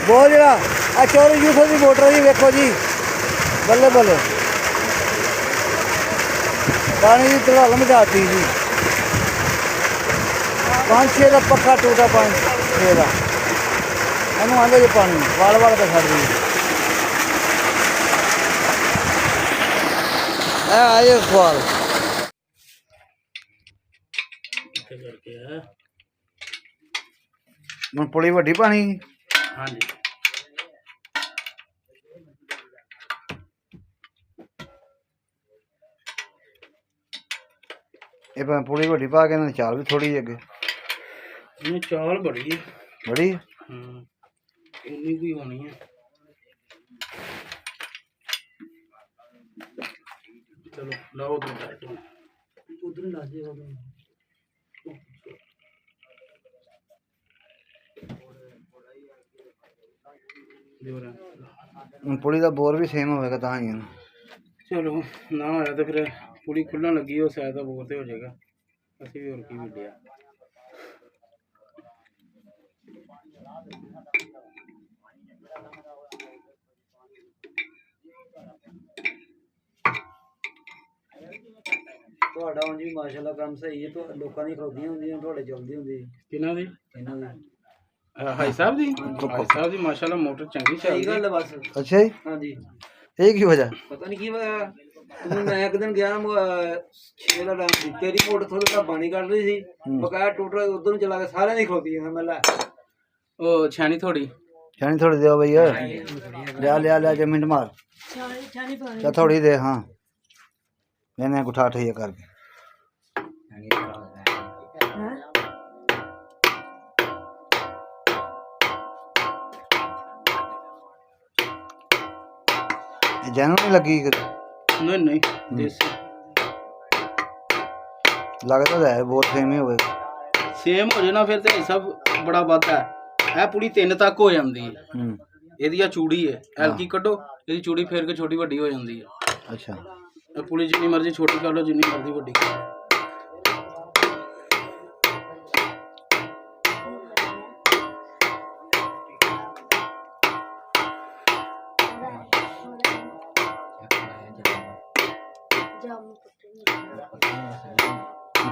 ਬਹੁਤ ਜਿਹੜਾ ਆ ਚੋਰੀ ਯੂਥ ਦੀ ਮੋਟਰ ਜੀ ਵੇਖੋ ਜੀ ਬੱਲੇ ਬੱਲੇ ਪਾਣੀ ਦੀ ਧੜਾਲ ਮਚਾਤੀ ਜੀ 5-6 ਦਾ ਪੱਕਾ ਟੂਟਾ 5-6 ਦਾ ਇਹਨੂੰ ਆਂਦੇ ਜੀ ਪਾਣੀ ਵਾਲ ਵਾਲ ਕੇ ਛੱਡ ਦੀ ਇਹ ਆਏ ਸਵਾਲ ਹੁਣ ਪੁਲੀ ਵੱਡੀ ਪਾਣੀ ਹਾਂਜੀ ਇਹ ਭਾਵੇਂ ਪੁਲੀ ਵੱਡੀ ਪਾ ਕੇ ਇਹਨਾਂ ਦੀ ਚਾਲ ਵੀ ਥੋੜੀ ਜਿਹੀ ਅੱਗੇ ਇਹ ਚਾਲ ਬੜੀ ਹੈ ਬੜੀ ਇੰਨੀ ਕੀ ਹੋਣੀ ਹੈ ਚਲੋ ਲਾਓ तो उधर ला दे ਹੁਣ ਪੁਲੀ ਦਾ ਬੋਰ ਵੀ ਸੇਮ ਹੋਵੇਗਾ ਤਾਂ ਹੀ चलो ना आया तो फिर पूरी खुलन लगी हो शायद बोर तो हो जाएगा असं भी और की वीडियो ਤੁਹਾਡਾ ਉਂਝ ਵੀ ਮਾਸ਼ਾਅੱਲਾ ਕੰਮ ਸਹੀ ਹੈ तो ਲੋਕਾਂ ਦੀ ਖਰੋਦੀਆਂ ਹੁੰਦੀਆਂ ਤੁਹਾਡੇ ਜਲਦੀ ਹੁੰਦੀ किन्ना दी ਇਹਨਾਂ ਦੀ भाई साहब दी भाई साहब दी माशाल्लाह मोटर चंगी चल ਸਹੀ ਗੱਲ ਹੈ ਬਸ ਅੱਛਾ ਜੀ ਹਾਂਜੀ ਇਹ ਕੀ ਵਜ੍ਹਾ ਪਤਾ ਨਹੀਂ ਕੀ ਹੋਇਆ ਮੈਂ ਇੱਕ ਦਿਨ ਗਿਆ 6 ਦਾ ਟਾਈਮ ਸੀ ਤੇਰੀ ਮੋਟਰ ਥੋੜਾ ਜਿਹਾ ਪਾਣੀ ਕੱਢ ਰਹੀ ਸੀ ਬਕਾਇਆ ਟੂਟਰ ਉਧਰ ਨੂੰ ਚਲਾ ਕੇ ਸਾਰਿਆਂ ਦੀ ਖੋਤੀ ਹੈ ਮੈਂ ਲੈ ओ छानी थोड़ी ਛਾਣੀ ਥੋੜੀ ਦਿਓ ਭਈਆ ਲਿਆ ਜੇ ਮਿੰਟ ਮਾਰ ਚਾ ਥੋੜੀ ਦੇ ਹਾਂ ਮੈਨੇ ਉਠਾ ਠਈਆ ਕਰਕੇ ਜੈਨੂੰ ਨਹੀਂ ਲੱਗੀ नहीं नहीं देसी ਲੱਗਦਾ ਤਾਂ ਹੈ ਬਹੁਤ ਸੇਮ ਹੀ ਹੋਵੇ सेम हो जाए ना फिर तो सब बड़ा वादा है ਇਹ ਪੂਰੀ 3 ਤੱਕ ਹੋ ਜਾਂਦੀ ਹੈ ਇਹਦੀ ਆ ਚੂੜੀ ਹੈ ਐਲਕੀ ਕੱਢੋ ਇਹਦੀ ਚੂੜੀ ਫੇਰ ਕੇ ਛੋਟੀ ਵੱਡੀ ਹੋ ਜਾਂਦੀ ਹੈ ਅੱਛਾ ਇਹ ਪੂਰੀ ਜਿੰਨੀ ਮਰਜ਼ੀ ਛੋਟੀ ਕਰ ਲਓ ਜਿੰਨੀ ਮਰਜ਼ੀ ਵੱਡੀ ਕਰ ਲਓ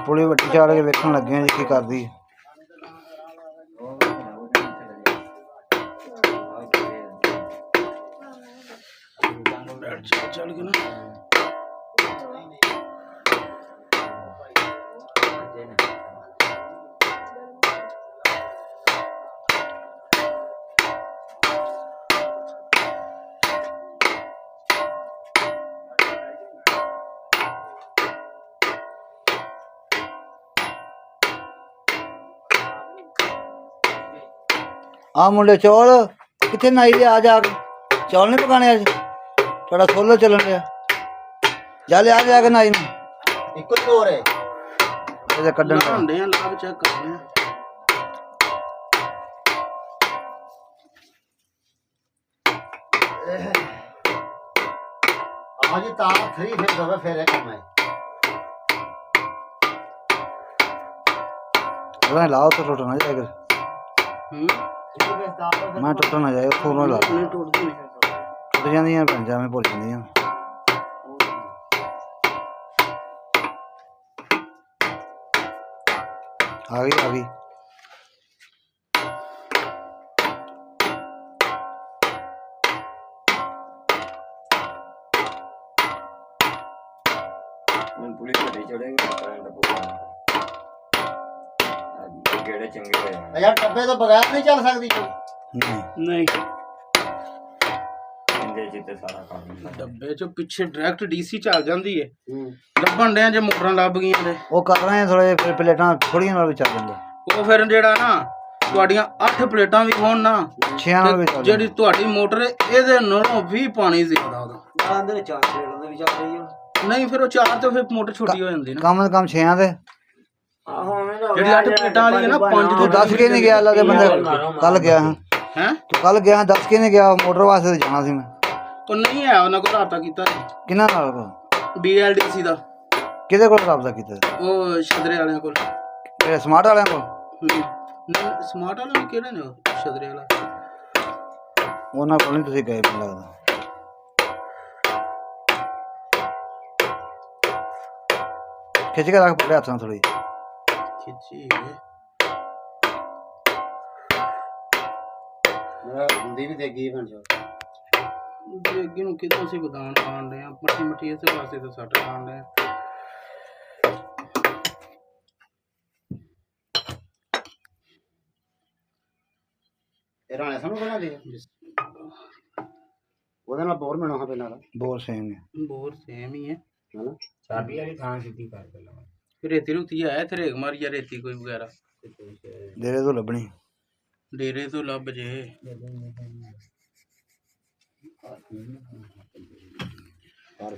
ਪੁਲੀ ਵੱਡੀ ਚਾੜ ਕੇ ਵੇਖਣ ਲੱਗੇ ਆ ਜੀ ਕੀ ਕਰਦੀ ਹੈ चल गया ना ਆ ਮੁੰਡੇ ਚੌਲ ਕਿੱਥੇ ਨਾਈ ਦੇ ਆ ਜਾ ਕੇ ਚੌਲ ਨਹੀਂ ਪਕਾਣੇ ਅੱਜ ਥੋੜਾ ਸੋਲਰ ਚੱਲਣ ਰਿਹਾ ਜਾ ਲਿਆ ਜਾ ਕੇ ਨਾਈ ਨੂੰ ਇੱਕੋ ਹੀ ਹੋਰ ਹੈ ਇਹਦੇ ਕੱਢਣ ਦਾ ਹੁੰਦੇ ਆ ਲਾਭ ਚੈੱਕ ਕਰਦੇ ਆ आज तार 3 फिर दबे फेरे काम है ਉਹਨਾਂ ਲਾਓ ਤਾਂ ਟੁੱਟ ਨਾ ਜਾਏ ਮੈਂ ਟੁੱਟ ਨਾ ਜਾਏ ਉੱਥੋਂ ਨਾ ਲਾ नहीं टूटती नहीं ਟੁੱਟ ਜਾਂਦੀਆਂ ਪੰਜਾਂ ਮੈਂ ਭੁੱਲ ਜਾਂਦੀਆਂ ਆ ਗਈ पुलिस को चढ़ेंगे गेड़े चंगे होए यार टब्बे तो बगैर नहीं चल सकती ਨਹੀਂ नहीं इंदे जिते सारा काम ਡੱਬੇ ਚੋਂ ਪਿੱਛੇ ਡਾਇਰੈਕਟ ਡੀਸੀ ਚੱਲ ਜਾਂਦੀ ਏ ਲੱਭਣ ਡਿਆ ਜੇ ਮੋਟਰਾਂ ਲੱਭ ਗਈਆਂ ਤੇ ਉਹ ਕਰ ਰਹੇ ਆ ਥੋੜੇ ਫਿਰ ਪਲੇਟਾਂ ਥੋੜੀਆਂ ਨਾਲ ਵੀ ਚੱਲ ਜਾਂਦਾ ਉਹ ਫਿਰ ਜਿਹੜਾ ਨਾ ਤੁਹਾਡੀਆਂ 8 ਪਲੇਟਾਂ ਵੀ ਹੋਣ ਨਾ 6 ਨਾਲ ਵੀ ਚੱਲ ਜਿਹੜੀ ਤੁਹਾਡੀ ਮੋਟਰ ਏ, ਇਹਦੇ ਨਾਲੋਂ ਵੀ ਪਾਣੀ ਜ਼ਿਆਦਾ ਉਹਦਾ अंदर चार रेड़ दे भी चल रही है ਨਹੀਂ ਫਿਰ ਉਹ 4 ਤੋਂ ਫਿਰ ਮੋਟਰ ਛੋਟੀ ਹੋ ਜਾਂਦੀ ਨਾ ਕੰਮ 6 ਦੇ आहो हमें तो ਜਿਹੜੀ 8 ਪਲੇਟਾਂ ਵਾਲੀ ਹੈ ਨਾ 5 ਤੂੰ ਦੱਸ ਕੇ ਨਹੀਂ ਗਿਆ ਲੱਗੇ ਬੰਦੇ ਕੱਲ ਗਿਆ ਹਾਂ ਹੈ ਤੂੰ ਕੱਲ ਗਿਆ ਦੱਸ ਕੇ ਨਹੀਂ ਗਿਆ ਮੋਟਰ ਵਾਸਤੇ ਤੇ ਜਾਣਾ ਸੀ ਮੈਂ ਉਹ ਨਹੀਂ ਆਇਆ ਉਹਨਾਂ ਕੋਲ ਰਾਬਤਾ ਕੀਤਾ ਕਿਹਨਾਂ ਨਾਲ BLDC ਦਾ ਕਿਹਦੇ ਕੋਲ ਰਾਬਤਾ ਕੀਤਾ ਉਹ ਛਦਰੇ ਵਾਲਿਆਂ ਕੋਲ ਇਹ ਸਮਾਰਟ ਵਾਲਿਆਂ ਕੋਲ ਨਹੀਂ ਸਮਾਰਟ ਵਾਲੇ ਵੀ ਕਿਹੜੇ ਨੇ ਉਹ ਛਦਰੇ ਵਾਲਾ ਉਹਨਾਂ ਕੋਲ ਨਹੀਂ ਤੁਸੀਂ ਗਏ ਮੈਨੂੰ ਲੱਗਦਾ। ਖਿੱਚ ਕੇ ਰੱਖ ਪੜੇ ਹੱਥ ਨਾਲ ਥੋੜੀ। ਖਿੱਚੀ ਮੇਰਾ ਹੁੰਦੀ ਵੀ ਦੇਗੀ ਬਣ ਜਾ ਅੱਗੇ ਨੂੰ ਕਿਦੋਂ ਅਸੀਂ ਬਦਾਨ ਖਾਣ ਰਹੇ ਆ ਮੱਠੀ ਮੱਠੀ ਇਸੇ ਪਾਸੇ ਤੇ ਸੱਟ ਖਾਣ ਰਹੇ ਆ। ਇਹ ਰਾਣੇ ਸਾਨੂੰ ਬਣਾ ਦੇ ਉਹਦੇ ਨਾਲ ਬੋਰ ਮੈਨੂੰ ਹਾਂ ਪਹਿਲਾਂ ਦਾ ਬਹੁਤ ਸੇਮ ਹੈ। ਬੋਰ ਸੇਮ ਹੀ ਹੈ ਹਨਾ ਚਾਬੀ ਵਾਲੀ ਥਾਂ ਸਿੱਧੀ ਕਰ ਪਹਿਲਾਂ ਰੇਤੀ ਰੂਤੀ ਆਇਆ ਇੱਥੇ ਰੇਗ ਮਾਰੀ ਜਾਂ ਰੇਤੀ ਕੋਈ ਵਗੈਰਾ ਡੇਰੇ ਤੋਂ ਲੱਭਣੀ। ਡੇਰੇ ਤੋਂ ਲੱਭ ਜੇ ਕਰ